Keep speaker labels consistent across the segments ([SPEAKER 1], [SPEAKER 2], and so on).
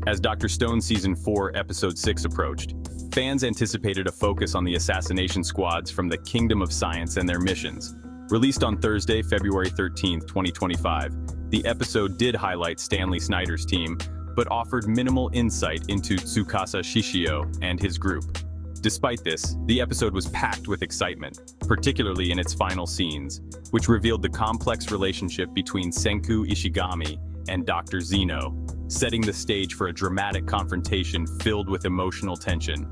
[SPEAKER 1] As Dr. Stone Season 4, Episode 6 approached, fans anticipated a focus on the assassination squads from the Kingdom of Science and their missions. Released on Thursday, February 13, 2025, the episode did highlight Stanley Snyder's team, but offered minimal insight into Tsukasa Shishio and his group. Despite this, the episode was packed with excitement, particularly in its final scenes, which revealed the complex relationship between Senku Ishigami and Dr. Xeno, setting the stage for a dramatic confrontation filled with emotional tension.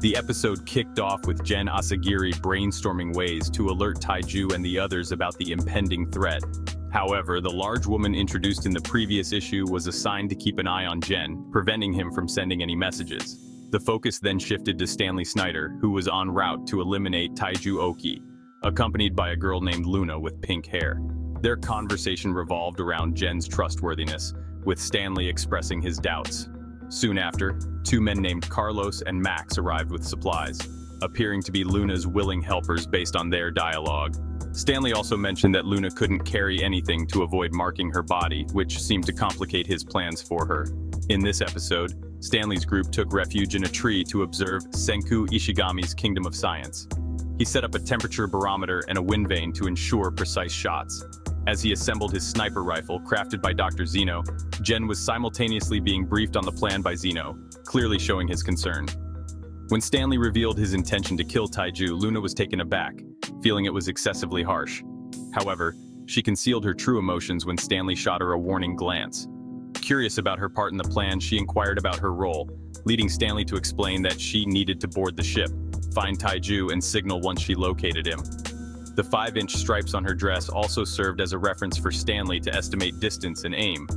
[SPEAKER 1] The episode kicked off with Gen Asagiri brainstorming ways to alert Taiju and the others about the impending threat. However, the large woman introduced in the previous issue was assigned to keep an eye on Gen, preventing him from sending any messages. The focus then shifted to Stanley Snyder, who was en route to eliminate Taiju Oki, accompanied by a girl named Luna with pink hair. Their conversation revolved around Gen's trustworthiness, with Stanley expressing his doubts. Soon after, two men named Carlos and Max arrived with supplies, appearing to be Luna's willing helpers based on their dialogue. Stanley also mentioned that Luna couldn't carry anything to avoid marking her body, which seemed to complicate his plans for her. In this episode, Stanley's group took refuge in a tree to observe Senku Ishigami's Kingdom of Science. He set up a temperature barometer and a wind vane to ensure precise shots. As he assembled his sniper rifle, crafted by Dr. Xeno, Gen was simultaneously being briefed on the plan by Xeno, clearly showing his concern. When Stanley revealed his intention to kill Taiju, Luna was taken aback, feeling it was excessively harsh. However, she concealed her true emotions when Stanley shot her a warning glance. Curious about her part in the plan, she inquired about her role, leading Stanley to explain that she needed to board the ship, find Taiju, and signal once she located him. The 5-inch stripes on her dress also served as a reference for Stanley to estimate distance and aim.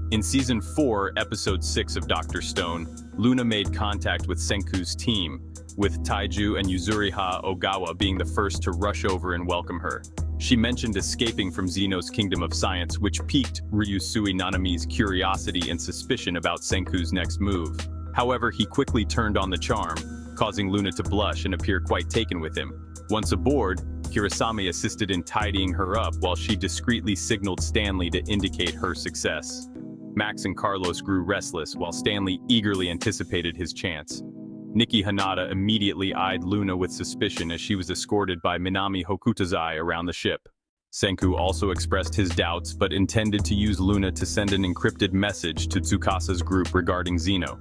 [SPEAKER 1] In Season 4, Episode 6 of Dr. Stone, Luna made contact with Senku's team, with Taiju and Yuzuriha Ogawa being the first to rush over and welcome her. She mentioned escaping from Xeno's Kingdom of Science, which piqued Ryusui Nanami's curiosity and suspicion about Senku's next move. However, he quickly turned on the charm, causing Luna to blush and appear quite taken with him. Once aboard, Hirasami assisted in tidying her up while she discreetly signaled Stanley to indicate her success. Max and Carlos grew restless while Stanley eagerly anticipated his chance. Nikki Hanada immediately eyed Luna with suspicion as she was escorted by Minami Hokutazai around the ship. Senku also expressed his doubts but intended to use Luna to send an encrypted message to Tsukasa's group regarding Xeno.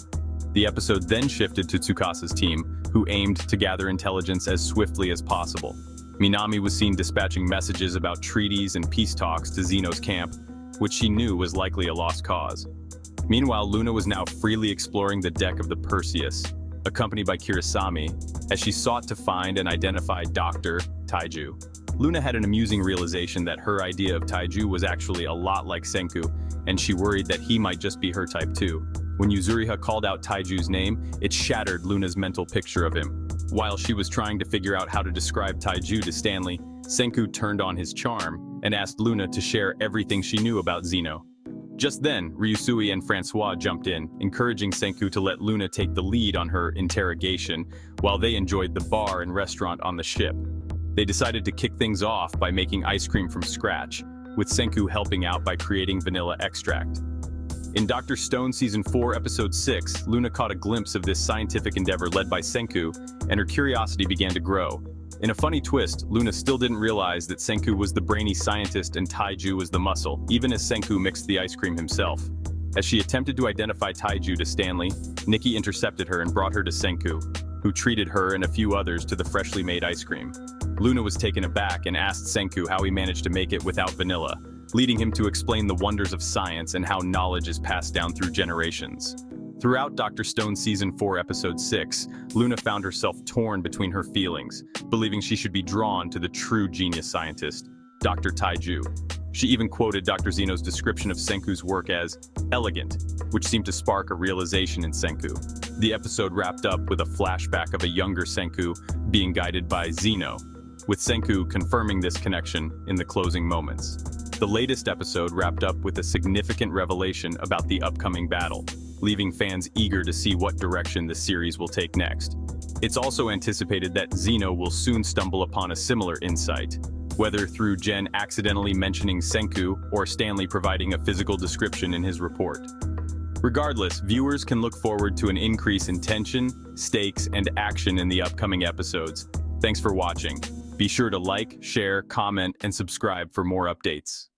[SPEAKER 1] The episode then shifted to Tsukasa's team, who aimed to gather intelligence as swiftly as possible. Minami was seen dispatching messages about treaties and peace talks to Xeno's camp, which she knew was likely a lost cause. Meanwhile, Luna was now freely exploring the deck of the Perseus, accompanied by Kirasami, as she sought to find and identify Dr. Taiju. Luna had an amusing realization that her idea of Taiju was actually a lot like Senku, and she worried that he might just be her type too. When Yuzuriha called out Taiju's name, it shattered Luna's mental picture of him. While she was trying to figure out how to describe Taiju to Stanley, Senku turned on his charm and asked Luna to share everything she knew about Xeno. Just then, Ryusui and Francois jumped in, encouraging Senku to let Luna take the lead on her interrogation while they enjoyed the bar and restaurant on the ship. They decided to kick things off by making ice cream from scratch, with Senku helping out by creating vanilla extract. In Dr. Stone Season 4, Episode 6, Luna caught a glimpse of this scientific endeavor led by Senku, and her curiosity began to grow. In a funny twist, Luna still didn't realize that Senku was the brainy scientist and Taiju was the muscle, even as Senku mixed the ice cream himself. As she attempted to identify Taiju to Stanley, Nikki intercepted her and brought her to Senku, who treated her and a few others to the freshly made ice cream. Luna was taken aback and asked Senku how he managed to make it without vanilla, leading him to explain the wonders of science and how knowledge is passed down through generations. Throughout Dr. Stone Season 4, Episode 6, Luna found herself torn between her feelings, believing she should be drawn to the true genius scientist, Dr. Taiju. She even quoted Dr. Xeno's description of Senku's work as elegant, which seemed to spark a realization in Senku. The episode wrapped up with a flashback of a younger Senku being guided by Xeno, with Senku confirming this connection in the closing moments. The latest episode wrapped up with a significant revelation about the upcoming battle, leaving fans eager to see what direction the series will take next. It's also anticipated that Xeno will soon stumble upon a similar insight, whether through Gen accidentally mentioning Senku or Stanley providing a physical description in his report. Regardless, viewers can look forward to an increase in tension, stakes, and action in the upcoming episodes. Thanks for watching. Be sure to like, share, comment, and subscribe for more updates.